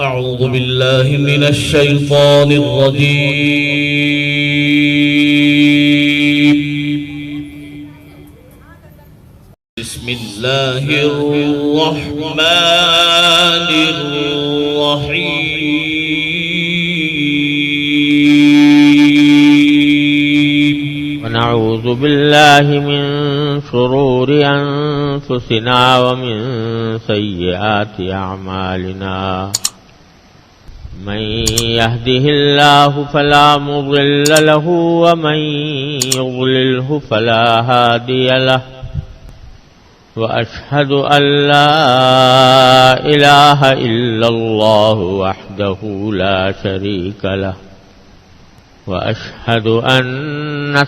أعوذ بالله من الشيطان الرجيم. بسم الله الرحمن الرحيم. ونعوذ بالله من شرور أنفسنا ومن سيئات أعمالنا. من يهده الله فلا مضل له ومن يضلله فلا هادي له. وأشهد أن لا إله إلا الله وحده لا شريك له. وأشهد أن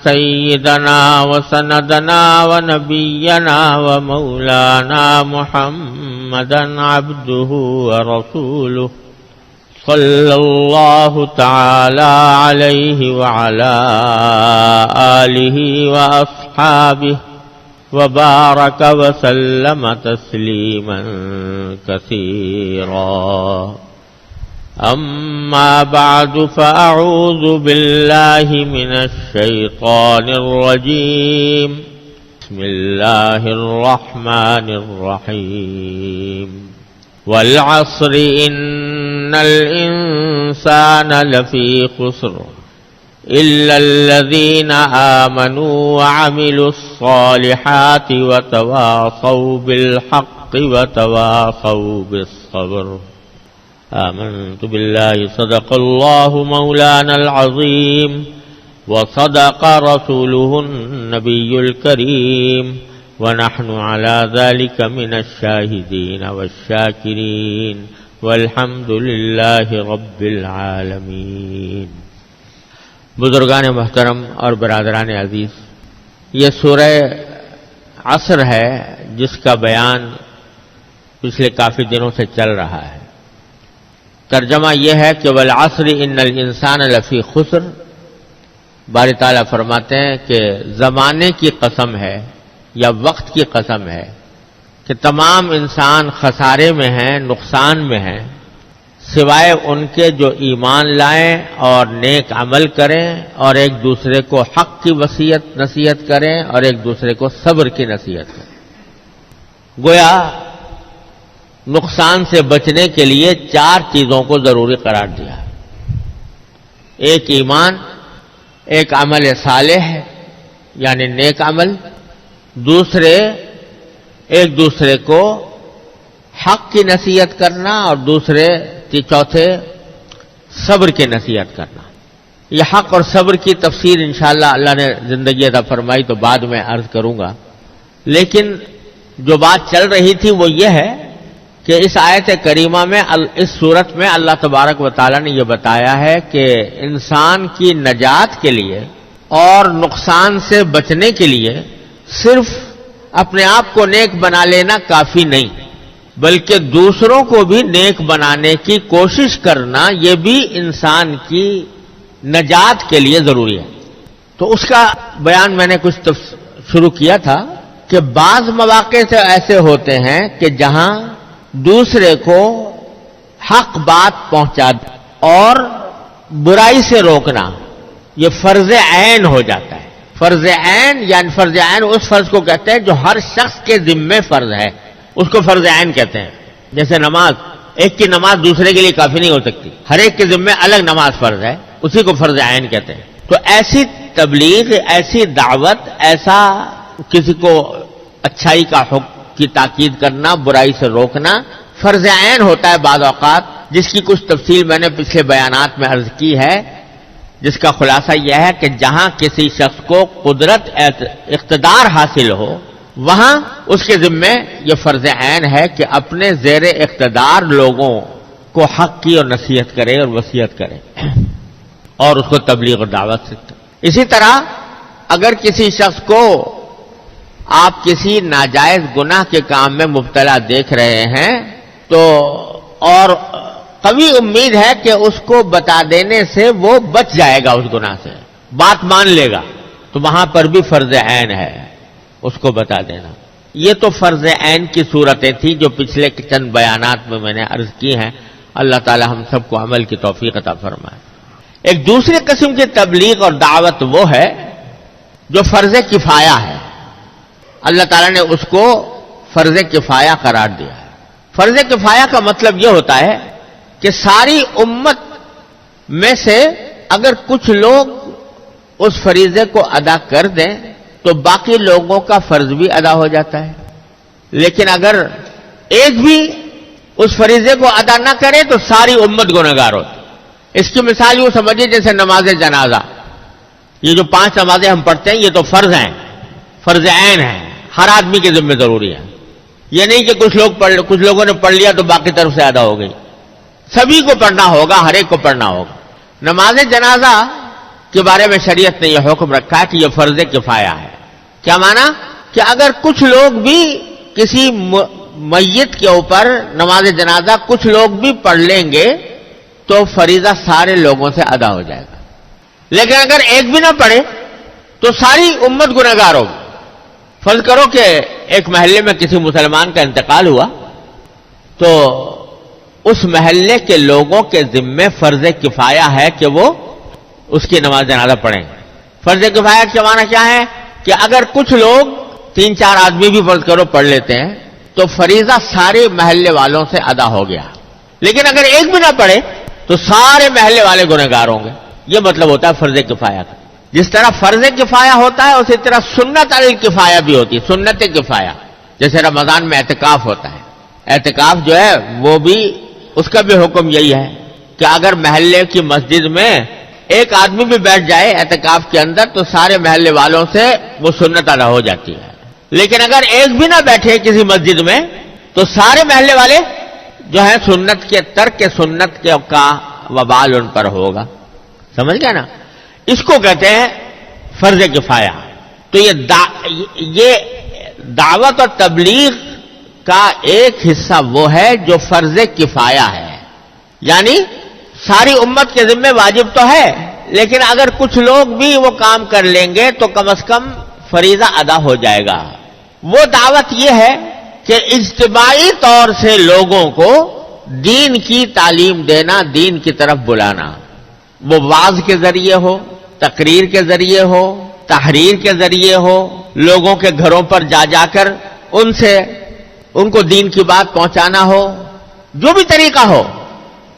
سيدنا وسندنا ونبينا ومولانا محمدا عبده ورسوله صلى الله تعالى عليه وعلى آله وأصحابه وبارك وسلم تسليما كثيرا. أما بعد فأعوذ بالله من الشيطان الرجيم. بسم الله الرحمن الرحيم. والعصر إن الإنسان لفي خسر إلا الذين آمنوا وعملوا الصالحات وتواصوا بالحق وتواصوا بالصبر. آمنت بالله صدق الله مولانا العظيم وصدق رسوله النبي الكريم ونحن على ذلك من الشاهدين والشاكرين والحمد لله رب العالمين. بزرگان محترم اور برادران عزیز، یہ سورہ عصر ہے جس کا بیان پچھلے کافی دنوں سے چل رہا ہے. ترجمہ یہ ہے کہ والعصر ان الانسان لفی خسر. باری تعالیٰ فرماتے ہیں کہ زمانے کی قسم ہے یا وقت کی قسم ہے کہ تمام انسان خسارے میں ہیں، نقصان میں ہیں، سوائے ان کے جو ایمان لائیں اور نیک عمل کریں اور ایک دوسرے کو حق کی نصیحت کریں اور ایک دوسرے کو صبر کی نصیحت کریں. گویا نقصان سے بچنے کے لیے 4 چیزوں کو ضروری قرار دیا. ایک ایمان، ایک عمل صالح یعنی نیک عمل، دوسرے ایک دوسرے کو حق کی نصیحت کرنا اور چوتھے صبر کی نصیحت کرنا. یہ حق اور صبر کی تفسیر انشاءاللہ اللہ نے زندگی عطا فرمائی تو بعد میں عرض کروں گا. لیکن جو بات چل رہی تھی وہ یہ ہے کہ اس آیت کریمہ میں، اس صورت میں اللہ تبارک و تعالی نے یہ بتایا ہے کہ انسان کی نجات کے لیے اور نقصان سے بچنے کے لیے صرف اپنے آپ کو نیک بنا لینا کافی نہیں، بلکہ دوسروں کو بھی نیک بنانے کی کوشش کرنا یہ بھی انسان کی نجات کے لیے ضروری ہے. تو اس کا بیان میں نے کچھ شروع کیا تھا کہ بعض مواقع سے ایسے ہوتے ہیں کہ جہاں دوسرے کو حق بات پہنچا اور برائی سے روکنا یہ فرض عین ہو جاتا ہے. فرض عین یعنی فرض عین اس فرض کو کہتے ہیں جو ہر شخص کے ذمے فرض ہے، اس کو فرض عین کہتے ہیں. جیسے نماز، ایک کی نماز دوسرے کے لیے کافی نہیں ہو سکتی، ہر ایک کے ذمے الگ نماز فرض ہے، اسی کو فرض عین کہتے ہیں. تو ایسی تبلیغ، ایسی دعوت، ایسا کسی کو اچھائی کا حکم کی تاکید کرنا، برائی سے روکنا فرض عین ہوتا ہے بعض اوقات، جس کی کچھ تفصیل میں نے پچھلے بیانات میں عرض کی ہے، جس کا خلاصہ یہ ہے کہ جہاں کسی شخص کو قدرت اقتدار حاصل ہو وہاں اس کے ذمے یہ فرض عین ہے کہ اپنے زیر اقتدار لوگوں کو حق کی اور نصیحت کرے اور وصیت کرے اور اس کو تبلیغ اور دعوت سے. اسی طرح اگر کسی شخص کو آپ کسی ناجائز گناہ کے کام میں مبتلا دیکھ رہے ہیں تو اور قوی امید ہے کہ اس کو بتا دینے سے وہ بچ جائے گا اس گناہ سے، بات مان لے گا، تو وہاں پر بھی فرض عین ہے اس کو بتا دینا. یہ تو فرض عین کی صورتیں تھیں جو پچھلے چند بیانات میں نے عرض کی ہیں. اللہ تعالی ہم سب کو عمل کی توفیق عطا فرمائے۔ ایک دوسری قسم کی تبلیغ اور دعوت وہ ہے جو فرض کفایہ ہے، اللہ تعالیٰ نے اس کو فرض کفایہ قرار دیا ہے۔ فرض کفایہ کا مطلب یہ ہوتا ہے کہ ساری امت میں سے اگر کچھ لوگ اس فریضے کو ادا کر دیں تو باقی لوگوں کا فرض بھی ادا ہو جاتا ہے، لیکن اگر ایک بھی اس فریضے کو ادا نہ کرے تو ساری امت گنہگار ہوتی۔ اس کی مثال یوں سمجھیے جیسے نماز جنازہ، یہ جو 5 نمازیں ہم پڑھتے ہیں یہ تو فرض ہیں، فرض عین ہیں، ہر آدمی کے ذمہ ضروری ہے۔ یہ نہیں کہ کچھ لوگوں نے پڑھ لیا تو باقی طرف سے ادا ہو گئی، سبھی کو پڑھنا ہوگا، ہر ایک کو پڑھنا ہوگا۔ نماز جنازہ کے بارے میں شریعت نے یہ حکم رکھا ہے کہ یہ فرض کفایہ ہے۔ کیا معنی؟ کہ اگر کچھ لوگ بھی کسی میت کے اوپر نماز جنازہ کچھ لوگ بھی پڑھ لیں گے تو فریضہ سارے لوگوں سے ادا ہو جائے گا، لیکن اگر ایک بھی نہ پڑھے تو ساری امت گنہگار ہوگی۔ فرض کرو کہ ایک محلے میں کسی مسلمان کا انتقال ہوا تو اس محلے کے لوگوں کے ذمے فرض کفایہ ہے کہ وہ اس کی نماز جنازہ پڑھیں۔ فرض کفایہ کا معنی کیا ہے؟ کہ اگر کچھ لوگ 3-4 آدمی بھی فرض کرو پڑھ لیتے ہیں تو فریضہ سارے محلے والوں سے ادا ہو گیا، لیکن اگر ایک بھی نہ پڑھے تو سارے محلے والے گنہگار ہوں گے۔ یہ مطلب ہوتا ہے فرض کفایہ کا۔ جس طرح فرض کفایہ ہوتا ہے اسی طرح سنت علی کفایہ بھی ہوتی ہے، سنت کفایہ۔ جیسے رمضان میں اعتکاف ہوتا ہے، اعتکاف جو ہے وہ بھی اس کا بھی حکم یہی ہے کہ اگر محلے کی مسجد میں ایک آدمی بھی بیٹھ جائے اعتکاف کے اندر تو سارے محلے والوں سے وہ سنت ادا ہو جاتی ہے، لیکن اگر ایک بھی نہ بیٹھے کسی مسجد میں تو سارے محلے والے جو ہے سنت کے ترک سنت کا وبال ان پر ہوگا۔ سمجھ گئے نا؟ اس کو کہتے ہیں فرض کفایہ۔ تو یہ دعوت اور تبلیغ کا ایک حصہ وہ ہے جو فرض کفایہ ہے، یعنی ساری امت کے ذمہ واجب تو ہے لیکن اگر کچھ لوگ بھی وہ کام کر لیں گے تو کم از کم فریضہ ادا ہو جائے گا۔ وہ دعوت یہ ہے کہ اجتماعی طور سے لوگوں کو دین کی تعلیم دینا، دین کی طرف بلانا، وہ وعظ کے ذریعے ہو، تقریر کے ذریعے ہو، تحریر کے ذریعے ہو، لوگوں کے گھروں پر جا جا کر ان کو دین کی بات پہنچانا ہو، جو بھی طریقہ ہو،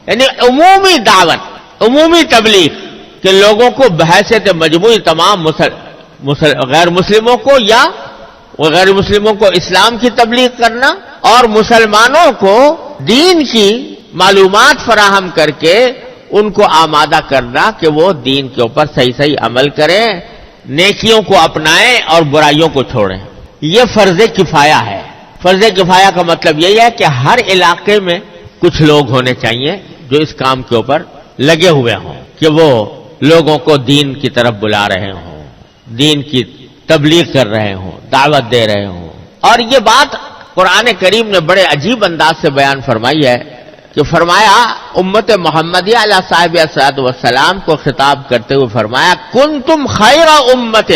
یعنی عمومی دعوت، عمومی تبلیغ کہ لوگوں کو بحیثیت مجموعی تمام غیر مسلموں کو یا غیر مسلموں کو اسلام کی تبلیغ کرنا اور مسلمانوں کو دین کی معلومات فراہم کر کے ان کو آمادہ کرنا کہ وہ دین کے اوپر صحیح عمل کریں، نیکیوں کو اپنائیں اور برائیوں کو چھوڑیں۔ یہ فرض کفایہ ہے۔ فرض کفایہ کا مطلب یہی ہے کہ ہر علاقے میں کچھ لوگ ہونے چاہیے جو اس کام کے اوپر لگے ہوئے ہوں کہ وہ لوگوں کو دین کی طرف بلا رہے ہوں، دین کی تبلیغ کر رہے ہوں، دعوت دے رہے ہوں۔ اور یہ بات قرآن کریم نے بڑے عجیب انداز سے بیان فرمائی ہے کہ فرمایا امت محمدیہ علیہ صاحب الصلاۃ والسلام کو خطاب کرتے ہوئے فرمایا کنتم خیر امت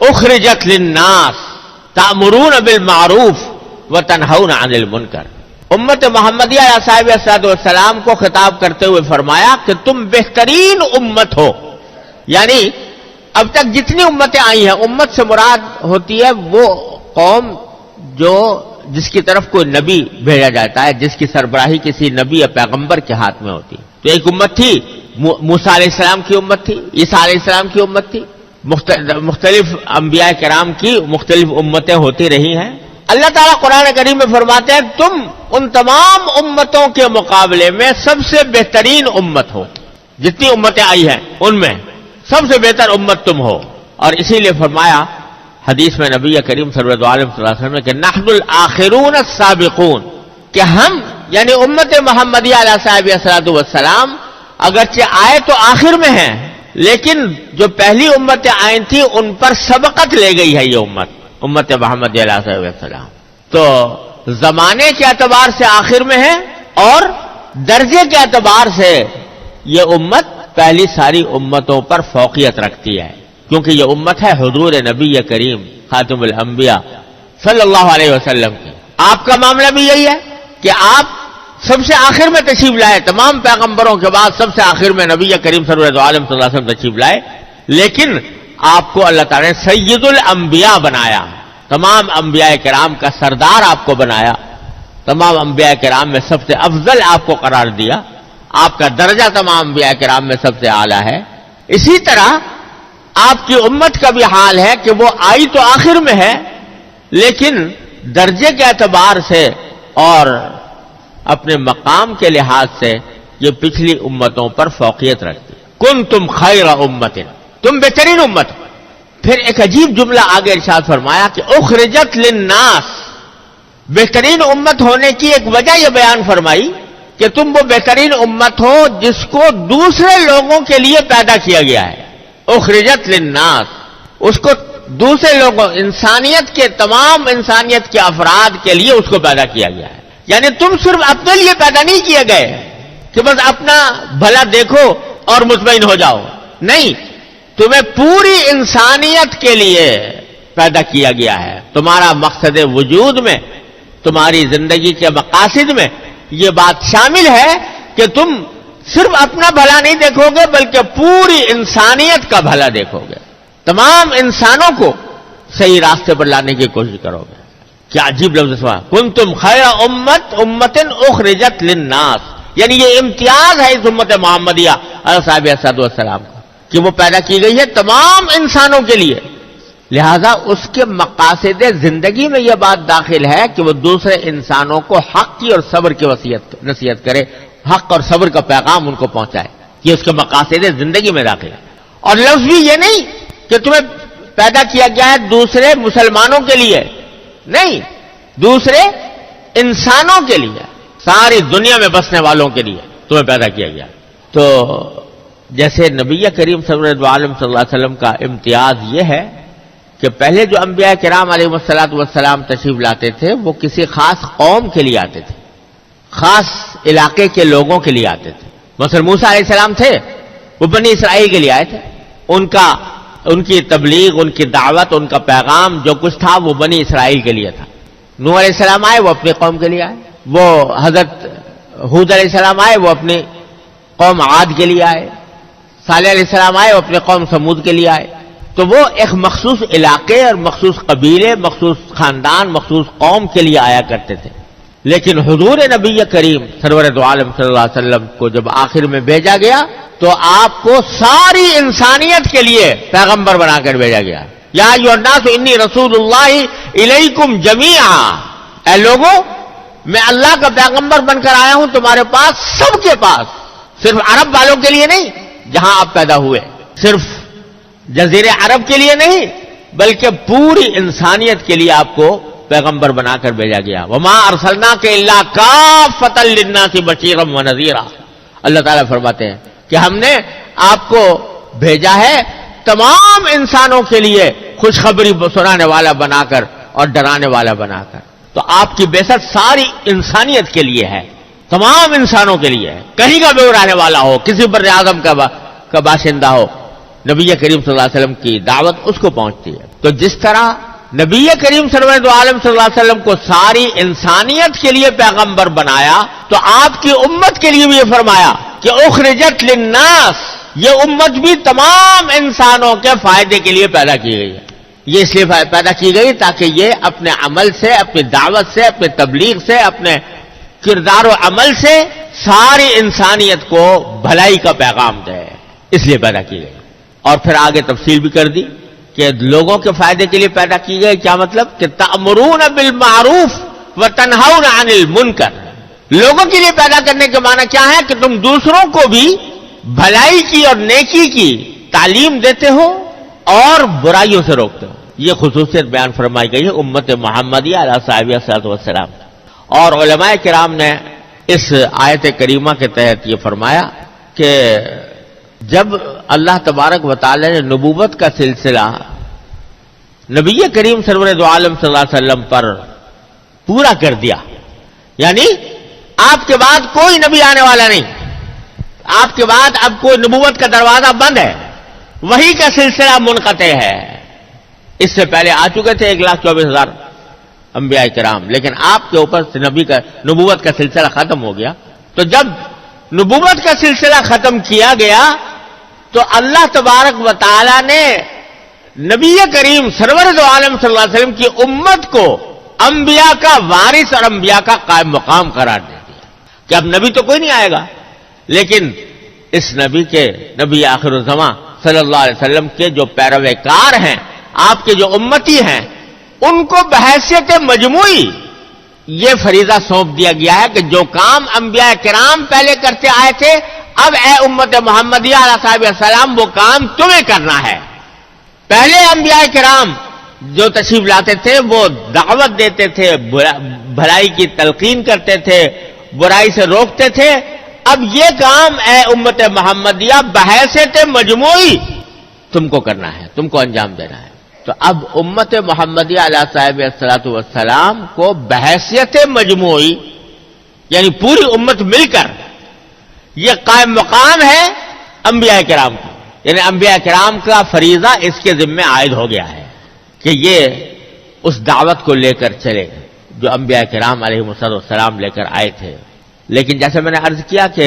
اخرجت للناس تأمرون بالمعروف وتنہون عن المنکر۔ امت محمدیہ علیہ صاحب الصلاۃ والسلام کو خطاب کرتے ہوئے فرمایا کہ تم بہترین امت ہو، یعنی اب تک جتنی امتیں آئی ہیں، امت سے مراد ہوتی ہے وہ قوم جس کی طرف کوئی نبی بھیجا جاتا ہے، جس کی سربراہی کسی نبی یا پیغمبر کے ہاتھ میں ہوتی۔ تو ایک امت تھی موسیٰ علیہ السلام کی امت تھی، عیسیٰ علیہ السلام کی امت تھی، مختلف انبیاء کرام کی مختلف امتیں ہوتی رہی ہیں۔ اللہ تعالیٰ قرآن کریم میں فرماتے ہیں تم ان تمام امتوں کے مقابلے میں سب سے بہترین امت ہو، جتنی امتیں آئی ہیں ان میں سب سے بہتر امت تم ہو۔ اور اسی لیے فرمایا حدیث میں نبی کریم صلی اللہ علیہ وسلم کہ نحن الآخرون السابقون، کہ ہم یعنی امت محمدیہ علیہ صاحب الصلاۃ والسلام اگرچہ آئے تو آخر میں ہیں، لیکن جو پہلی امتیں آئی تھیں ان پر سبقت لے گئی ہے یہ امت محمدیہ علیہ صاحب السلام۔ تو زمانے کے اعتبار سے آخر میں ہے اور درجے کے اعتبار سے یہ امت پہلی ساری امتوں پر فوقیت رکھتی ہے، کیونکہ یہ امت ہے حضور نبی کریم خاتم الانبیاء صلی اللہ علیہ وسلم کی۔ آپ کا معاملہ بھی یہی ہے کہ آپ سب سے آخر میں تشریف لائے، تمام پیغمبروں کے بعد سب سے آخر میں نبی کریم سرور عالم صلی اللہ علیہ وسلم تشریف لائے، لیکن آپ کو اللہ تعالیٰ نے سید الانبیاء بنایا، تمام انبیاء کرام کا سردار آپ کو بنایا، تمام انبیاء کرام میں سب سے افضل آپ کو قرار دیا، آپ کا درجہ تمام انبیاء کرام میں سب سے اعلیٰ ہے۔ اسی طرح آپ کی امت کا بھی حال ہے کہ وہ آئی تو آخر میں ہے، لیکن درجے کے اعتبار سے اور اپنے مقام کے لحاظ سے یہ پچھلی امتوں پر فوقیت رکھتی۔ کنتم خیر امت، تم بہترین امت۔ پھر ایک عجیب جملہ آگے ارشاد فرمایا کہ اخرجت للناس، بہترین امت ہونے کی ایک وجہ یہ بیان فرمائی کہ تم وہ بہترین امت ہو جس کو دوسرے لوگوں کے لیے پیدا کیا گیا ہے۔ اخرجت للناس، اس کو دوسرے لوگوں، انسانیت کے تمام انسانیت کے افراد کے لیے اس کو پیدا کیا گیا ہے۔ یعنی تم صرف اپنے لیے پیدا نہیں کیے گئے کہ بس اپنا بھلا دیکھو اور مطمئن ہو جاؤ، نہیں، تمہیں پوری انسانیت کے لیے پیدا کیا گیا ہے۔ تمہارا مقصد وجود میں، تمہاری زندگی کے مقاصد میں یہ بات شامل ہے کہ تم صرف اپنا بھلا نہیں دیکھو گے بلکہ پوری انسانیت کا بھلا دیکھو گے، تمام انسانوں کو صحیح راستے پر لانے کی کوشش کرو گے۔ کیا عجیب لفظ سوا، کنتم خیر امت اخرجت للناس، یعنی یہ امتیاز ہے اس امت محمدیہ علیہ صاحب السلام کا کہ وہ پیدا کی گئی ہے تمام انسانوں کے لیے، لہذا اس کے مقاصد زندگی میں یہ بات داخل ہے کہ وہ دوسرے انسانوں کو حق کی اور صبر کی نصیحت کرے، حق اور صبر کا پیغام ان کو پہنچائے، یہ اس کے مقاصد زندگی میں داخل ہے۔ اور لفظ بھی یہ نہیں کہ تمہیں پیدا کیا گیا ہے دوسرے مسلمانوں کے لیے، نہیں، دوسرے انسانوں کے لیے، ساری دنیا میں بسنے والوں کے لیے تمہیں پیدا کیا گیا۔ تو جیسے نبی کریم صلی اللہ علیہ وسلم کا امتیاز یہ ہے کہ پہلے جو انبیاء کرام علیہ والسلام تشریف لاتے تھے وہ کسی خاص قوم کے لیے آتے تھے، خاص علاقے کے لوگوں کے لیے آتے تھے۔ مثلا موسیٰ علیہ السلام تھے، وہ بنی اسرائیل کے لیے آئے تھے، ان کی تبلیغ، ان کی دعوت، ان کا پیغام جو کچھ تھا وہ بنی اسرائیل کے لیے تھا۔ نوح علیہ السلام آئے، وہ اپنی قوم کے لیے آئے، وہ حضرت ہود علیہ السلام آئے، وہ اپنی قوم عاد کے لیے آئے، صالح علیہ السلام آئے، وہ اپنے قوم سمود کے لیے آئے۔ تو وہ ایک مخصوص علاقے اور مخصوص قبیلے، مخصوص خاندان، مخصوص قوم کے لیے آیا کرتے تھے۔ لیکن حضور نبی کریم سرور دو عالم صلی اللہ علیہ وسلم کو جب آخر میں بھیجا گیا تو آپ کو ساری انسانیت کے لیے پیغمبر بنا کر بھیجا گیا۔ یا ایھا الناس انی رسول اللہ الیکم جمیعا، اے لوگوں میں اللہ کا پیغمبر بن کر آیا ہوں تمہارے پاس، سب کے پاس، صرف عرب والوں کے لیے نہیں جہاں آپ پیدا ہوئے، صرف جزیرے عرب کے لیے نہیں بلکہ پوری انسانیت کے لیے آپ کو پیغمبر بنا کر بھیجا گیا۔ وما ارسلناک الا کافۃ للناس بشیرا ونذیرا، اللہ تعالیٰ فرماتے ہیں کہ ہم نے آپ کو بھیجا ہے تمام انسانوں کے لیے خوشخبری سنانے والا بنا کر اور ڈرانے والا بنا کر۔ تو آپ کی بعثت ساری انسانیت کے لیے ہے، تمام انسانوں کے لیے ہے، کہیں کا بھی رہنے والا ہو، کسی بر اعظم کا باشندہ ہو، نبی کریم صلی اللہ علیہ وسلم کی دعوت اس کو پہنچتی ہے۔ تو جس طرح نبی کریم صلی اللہ علیہ وسلم کو ساری انسانیت کے لیے پیغمبر بنایا تو آپ کی امت کے لیے بھی یہ فرمایا کہ اخرجت للناس، یہ امت بھی تمام انسانوں کے فائدے کے لیے پیدا کی گئی ہے۔ یہ اس لیے پیدا کی گئی تاکہ یہ اپنے عمل سے، اپنی دعوت سے، اپنے تبلیغ سے، اپنے کردار و عمل سے ساری انسانیت کو بھلائی کا پیغام دے، اس لیے پیدا کی گئی۔ اور پھر آگے تفصیل بھی کر دی کہ لوگوں کے فائدے کے لیے پیدا کی گئی، کیا مطلب کہ تأمرون بالمعروف وتنہون عن المنکر، لوگوں کے لیے پیدا کرنے کے معنی کیا ہے کہ تم دوسروں کو بھی بھلائی کی اور نیکی کی تعلیم دیتے ہو اور برائیوں سے روکتے ہو۔ یہ خصوصیت بیان فرمائی گئی ہے امت محمدیہ علیہ صاحب والسلام۔ اور علماء کرام نے اس آیت کریمہ کے تحت یہ فرمایا کہ جب اللہ تبارک و تعالی نے نبوت کا سلسلہ نبی کریم سرور دو عالم صلی اللہ علیہ وسلم پر پورا کر دیا، یعنی آپ کے بعد کوئی نبی آنے والا نہیں، آپ کے بعد اب کوئی نبوت کا دروازہ بند ہے، وحی کا سلسلہ منقطع ہے۔ اس سے پہلے آ چکے تھے 1,24,000 انبیاء کرام، لیکن آپ کے اوپر سے نبوت کا سلسلہ ختم ہو گیا. تو جب نبوت کا سلسلہ ختم کیا گیا تو اللہ تبارک و تعالی نے نبی کریم سرور دو عالم صلی اللہ علیہ وسلم کی امت کو انبیاء کا وارث اور انبیاء کا قائم مقام قرار دے دیا کہ اب نبی تو کوئی نہیں آئے گا، لیکن اس نبی آخر الزماں صلی اللہ علیہ وسلم کے جو پیروکار ہیں، آپ کے جو امتی ہیں، ان کو بحیثیت مجموعی یہ فریضہ سونپ دیا گیا ہے کہ جو کام انبیاء کرام پہلے کرتے آئے تھے، اب اے امت محمدیہ علیہ صاحب السلام وہ کام تمہیں کرنا ہے. پہلے انبیاء کرام جو تشریف لاتے تھے وہ دعوت دیتے تھے، بھلائی کی تلقین کرتے تھے، برائی سے روکتے تھے. اب یہ کام اے امت محمدیہ بحیثیت مجموعی تم کو کرنا ہے، تم کو انجام دینا ہے. تو اب امت محمدیہ علیہ صاحب الصلوۃ والسلام کو بحیثیت مجموعی یعنی پوری امت مل کر یہ قائم مقام ہے انبیاء کرام کا، یعنی انبیاء کرام کا فریضہ اس کے ذمہ عائد ہو گیا ہے کہ یہ اس دعوت کو لے کر چلے جو انبیاء کرام علیہ السلام لے کر آئے تھے. لیکن جیسے میں نے عرض کیا کہ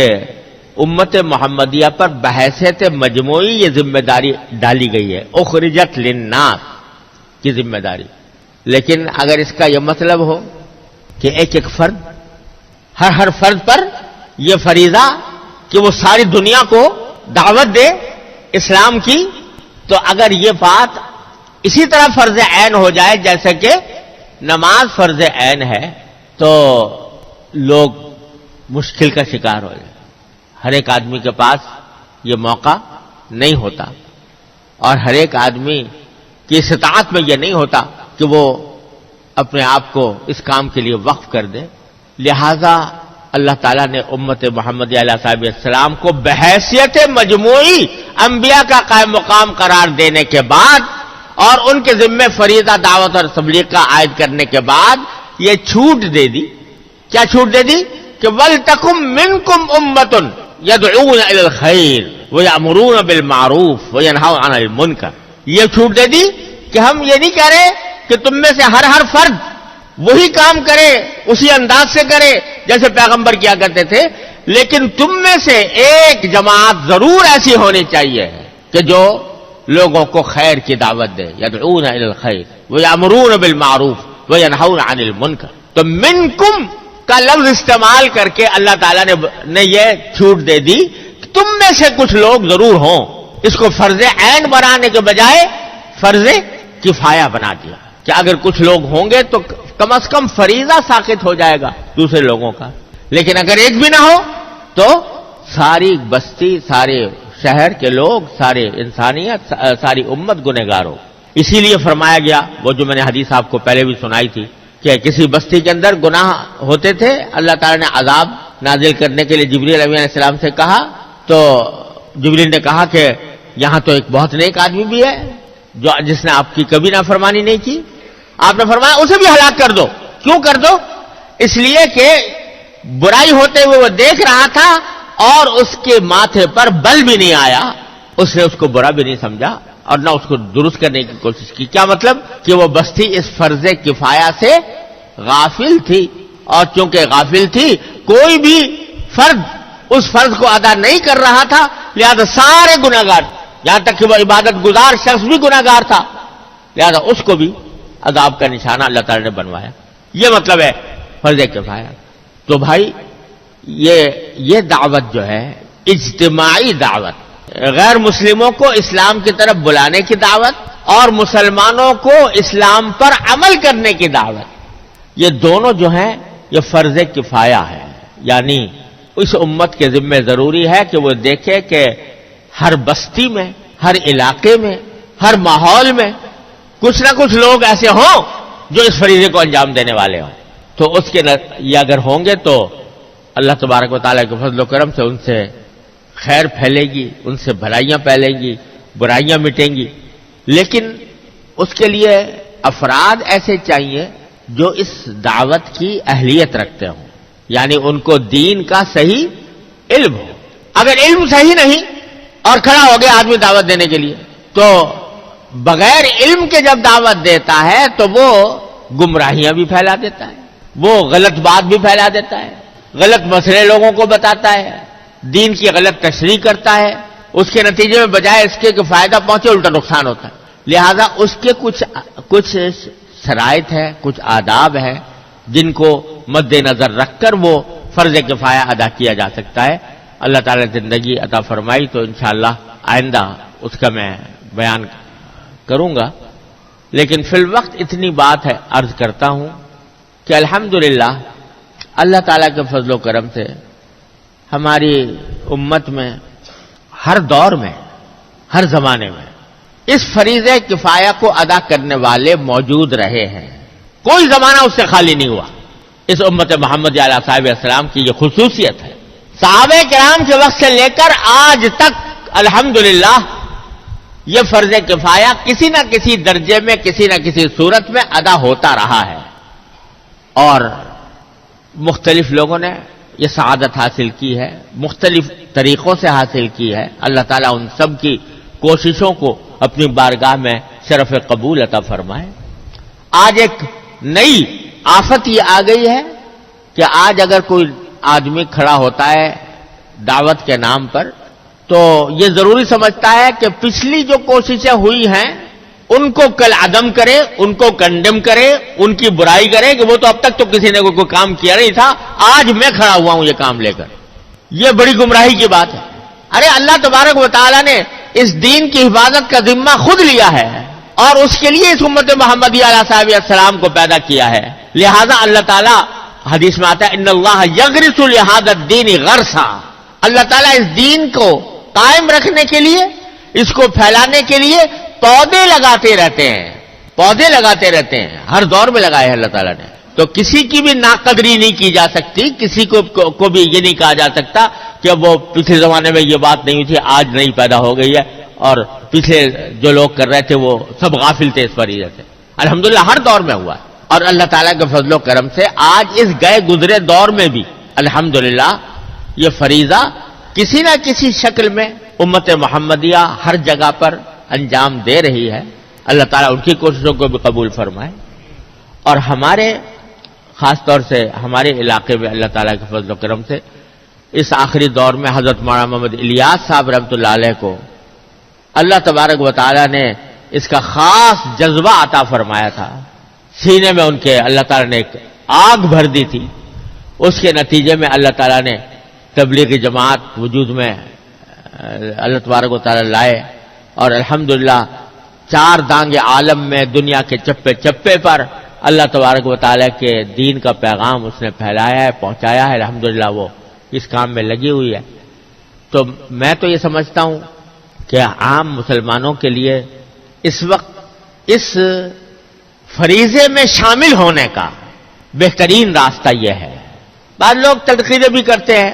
امت محمدیہ پر بحیثیت مجموعی یہ ذمہ داری ڈالی گئی ہے، اخرجت للناس کی ذمہ داری. لیکن اگر اس کا یہ مطلب ہو کہ ایک ایک فرد، ہر فرد پر یہ فریضہ کہ وہ ساری دنیا کو دعوت دے اسلام کی، تو اگر یہ بات اسی طرح فرض عین ہو جائے جیسے کہ نماز فرض عین ہے تو لوگ مشکل کا شکار ہو جائے. ہر ایک آدمی کے پاس یہ موقع نہیں ہوتا اور ہر ایک آدمی کی استطاعت میں یہ نہیں ہوتا کہ وہ اپنے آپ کو اس کام کے لیے وقف کر دے. لہذا اللہ تعالیٰ نے امت محمد علیہ صاحب السلام کو بحیثیت مجموعی انبیاء کا قائم مقام قرار دینے کے بعد اور ان کے ذمہ فریضہ دعوت اور تبلیغ کا عائد کرنے کے بعد یہ چھوٹ دے دی. کیا چھوٹ دے دی؟ کہ وَلْتَكُمْ مِنْكُمْ أُمَّةٌ يَدْعُونَ إِلَى الْخَيْرِ وَيَأْمُرُونَ بِالْمَعْرُوفِ وَيَنْهَوْنَ عَنِ الْمُنكَرِ. یہ چھوٹ دے دی کہ ہم یہ نہیں کہہ رہے کہ تم میں سے ہر فرد وہی کام کرے، اسی انداز سے کرے جیسے پیغمبر کیا کرتے تھے، لیکن تم میں سے ایک جماعت ضرور ایسی ہونی چاہیے کہ جو لوگوں کو خیر کی دعوت دے. يَدْعُونَ إِلَى الْخَيْرِ وَيَأْمُرُونَ بِالْمَعْرُوفِ وَيَنْهَوْنَ عَنِ الْمُنكَرِ. تو منکم کا لفظ استعمال کر کے اللہ تعالیٰ نے یہ چھوٹ دے دی کہ تم میں سے کچھ لوگ ضرور ہوں. اس کو فرض عین بنانے کے بجائے فرض کفایہ بنا دیا کہ اگر کچھ لوگ ہوں گے تو کم از کم فریضہ ساقط ہو جائے گا دوسرے لوگوں کا، لیکن اگر ایک بھی نہ ہو تو ساری بستی، سارے شہر کے لوگ، سارے انسانیت، ساری امت گنہگار ہو. اسی لیے فرمایا گیا وہ جو میں نے حدیث آپ کو پہلے بھی سنائی تھی کہ کسی بستی کے اندر گناہ ہوتے تھے، اللہ تعالیٰ نے عذاب نازل کرنے کے لیے جبریل علیہ السلام سے کہا تو جبریل نے کہا کہ یہاں تو ایک بہت نیک آدمی بھی ہے جس نے آپ کی کبھی نافرمانی نہیں کی. آپ نے فرمایا اسے بھی ہلاک کر دو. کیوں کر دو؟ اس لیے کہ برائی ہوتے ہوئے وہ دیکھ رہا تھا اور اس کے ماتھے پر بل بھی نہیں آیا، اس نے اس کو برا بھی نہیں سمجھا اور نہ اس کو درست کرنے کی کوشش کی. کیا مطلب؟ کہ وہ بستی اس فرض کفایہ سے غافل تھی، اور چونکہ غافل تھی کوئی بھی فرد اس فرض کو ادا نہیں کر رہا تھا، لہذا سارے گناہگار، یہاں تک کہ وہ عبادت گزار شخص بھی گناہگار تھا، لہذا اس کو بھی عذاب کا نشانہ اللہ تعالی نے بنوایا. یہ مطلب ہے فرض کفایہ. تو بھائی یہ دعوت جو ہے اجتماعی دعوت، غیر مسلموں کو اسلام کی طرف بلانے کی دعوت اور مسلمانوں کو اسلام پر عمل کرنے کی دعوت، یہ دونوں جو ہیں یہ فرض کفایہ ہے. یعنی اس امت کے ذمہ ضروری ہے کہ وہ دیکھے کہ ہر بستی میں، ہر علاقے میں، ہر ماحول میں کچھ نہ کچھ لوگ ایسے ہوں جو اس فریضے کو انجام دینے والے ہوں. تو اس کے یہ اگر ہوں گے تو اللہ تبارک و تعالیٰ کے فضل و کرم سے ان سے خیر پھیلے گی، ان سے بھلائیاں پھیلیں گی، برائیاں مٹیں گی. لیکن اس کے لیے افراد ایسے چاہیے جو اس دعوت کی اہلیت رکھتے ہوں، یعنی ان کو دین کا صحیح علم ہو. اگر علم صحیح نہیں اور کھڑا ہو گیا آدمی دعوت دینے کے لیے تو بغیر علم کے جب دعوت دیتا ہے تو وہ گمراہیاں بھی پھیلا دیتا ہے، وہ غلط بات بھی پھیلا دیتا ہے، غلط مسئلے لوگوں کو بتاتا ہے، دین کی غلط تشریح کرتا ہے، اس کے نتیجے میں بجائے اس کے کہ فائدہ پہنچے الٹا نقصان ہوتا ہے۔ لہذا اس کے کچھ شرائط ہے، کچھ آداب ہے جن کو مد نظر رکھ کر وہ فرض کفایہ ادا کیا جا سکتا ہے۔ اللہ تعالی زندگی عطا فرمائی تو انشاءاللہ آئندہ اس کا میں بیان کروں گا، لیکن فی الوقت اتنی بات ہے عرض کرتا ہوں کہ الحمدللہ اللہ تعالیٰ کے فضل و کرم سے ہماری امت میں ہر دور میں، ہر زمانے میں اس فریضہ کفایہ کو ادا کرنے والے موجود رہے ہیں، کوئی زمانہ اس سے خالی نہیں ہوا۔ اس امت محمد علیہ صاحب السلام کی یہ خصوصیت ہے، صحابہ کرام کے وقت سے لے کر آج تک الحمدللہ یہ فرض کفایہ کسی نہ کسی درجے میں، کسی نہ کسی صورت میں ادا ہوتا رہا ہے، اور مختلف لوگوں نے یہ سعادت حاصل کی ہے، مختلف طریقوں سے حاصل کی ہے۔ اللہ تعالیٰ ان سب کی کوششوں کو اپنی بارگاہ میں شرف قبول عطا فرمائے۔ آج ایک نئی آفت یہ آ گئی ہے کہ آج اگر کوئی آدمی کھڑا ہوتا ہے دعوت کے نام پر تو یہ ضروری سمجھتا ہے کہ پچھلی جو کوششیں ہوئی ہیں ان کو کل عدم کرے، ان کو کنڈم کرے، ان کی برائی کرے کہ وہ تو اب تک تو کسی نے کوئی کام کیا نہیں تھا، آج میں کھڑا ہوا ہوں یہ کام لے کر۔ یہ بڑی گمراہی کی بات ہے۔ ارے اللہ تبارک و تعالیٰ نے اس دین کی حفاظت کا ذمہ خود لیا ہے اور اس کے لیے اس امت محمدی علیہ صاحب السلام کو پیدا کیا ہے۔ لہذا اللہ تعالیٰ حدیث میں آتا ہے ان اللہ یغرس لہذا الدین غرسا، اللہ تعالیٰ اس دین کو قائم رکھنے کے لیے، اس کو پھیلانے کے لیے پودے لگاتے رہتے ہیں، پودے لگاتے رہتے ہیں، ہر دور میں لگائے ہیں اللہ تعالیٰ نے۔ تو کسی کی بھی ناقدری نہیں کی جا سکتی، کسی کو بھی یہ نہیں کہا جا سکتا کہ وہ پچھلے زمانے میں یہ بات نہیں تھی آج نئی پیدا ہو گئی ہے اور پچھلے جو لوگ کر رہے تھے وہ سب غافل تھے اس فریضے سے۔ الحمدللہ ہر دور میں ہوا ہے، اور اللہ تعالیٰ کے فضل و کرم سے آج اس گئے گزرے دور میں بھی الحمدللہ یہ فریضہ کسی نہ کسی شکل میں امت محمدیہ ہر جگہ پر انجام دے رہی ہے۔ اللہ تعالیٰ ان کی کوششوں کو بھی قبول فرمائے، اور ہمارے خاص طور سے ہمارے علاقے میں اللہ تعالیٰ کے فضل و کرم سے اس آخری دور میں حضرت مولانا محمد الیاس صاحب رحمۃ اللہ علیہ کو اللہ تبارک و تعالیٰ نے اس کا خاص جذبہ عطا فرمایا تھا، سینے میں ان کے اللہ تعالیٰ نے ایک آگ بھر دی تھی، اس کے نتیجے میں اللہ تعالیٰ نے تبلیغی جماعت وجود میں اللہ تبارک و تعالیٰ لائے، اور الحمدللہ چار دانگ عالم میں دنیا کے چپے چپے پر اللہ تبارک و تعالیٰ کے دین کا پیغام اس نے پھیلایا ہے، پہنچایا ہے۔ الحمدللہ وہ اس کام میں لگی ہوئی ہے۔ تو میں تو یہ سمجھتا ہوں کہ عام مسلمانوں کے لیے اس وقت اس فریضے میں شامل ہونے کا بہترین راستہ یہ ہے۔ بعض لوگ تنقیدیں بھی کرتے ہیں،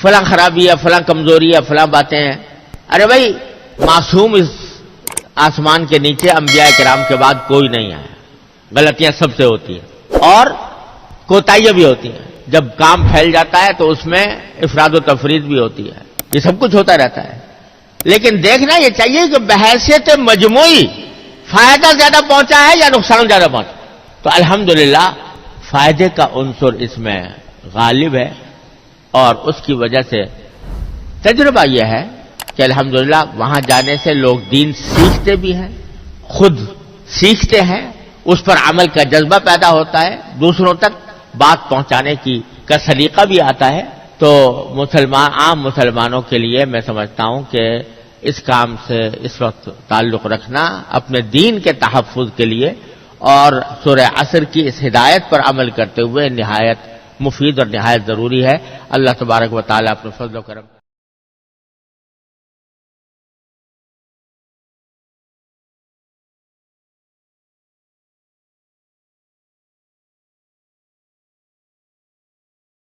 فلاں خرابی ہے، فلاں کمزوری ہے، فلاں باتیں ہیں۔ ارے بھائی، معصوم اس آسمان کے نیچے انبیاء کرام کے بعد کوئی نہیں ہے، غلطیاں سب سے ہوتی ہیں اور کوتاہیاں بھی ہوتی ہیں۔ جب کام پھیل جاتا ہے تو اس میں افراد و تفرید بھی ہوتی ہے، یہ سب کچھ ہوتا رہتا ہے، لیکن دیکھنا یہ چاہیے کہ بحیثیت مجموعی فائدہ زیادہ پہنچا ہے یا نقصان زیادہ پہنچا۔ تو الحمدللہ فائدے کا عنصر اس میں غالب ہے، اور اس کی وجہ سے تجربہ یہ ہے کہ الحمدللہ وہاں جانے سے لوگ دین سیکھتے بھی ہیں، خود سیکھتے ہیں، اس پر عمل کا جذبہ پیدا ہوتا ہے، دوسروں تک بات پہنچانے کا سلیقہ بھی آتا ہے۔ تو عام مسلمانوں کے لیے میں سمجھتا ہوں کہ اس کام سے اس وقت تعلق رکھنا اپنے دین کے تحفظ کے لیے اور سورہ عصر کی اس ہدایت پر عمل کرتے ہوئے نہایت مفید اور نہایت ضروری ہے۔ اللہ تبارک و تعالیٰ اپنے فضل و کرم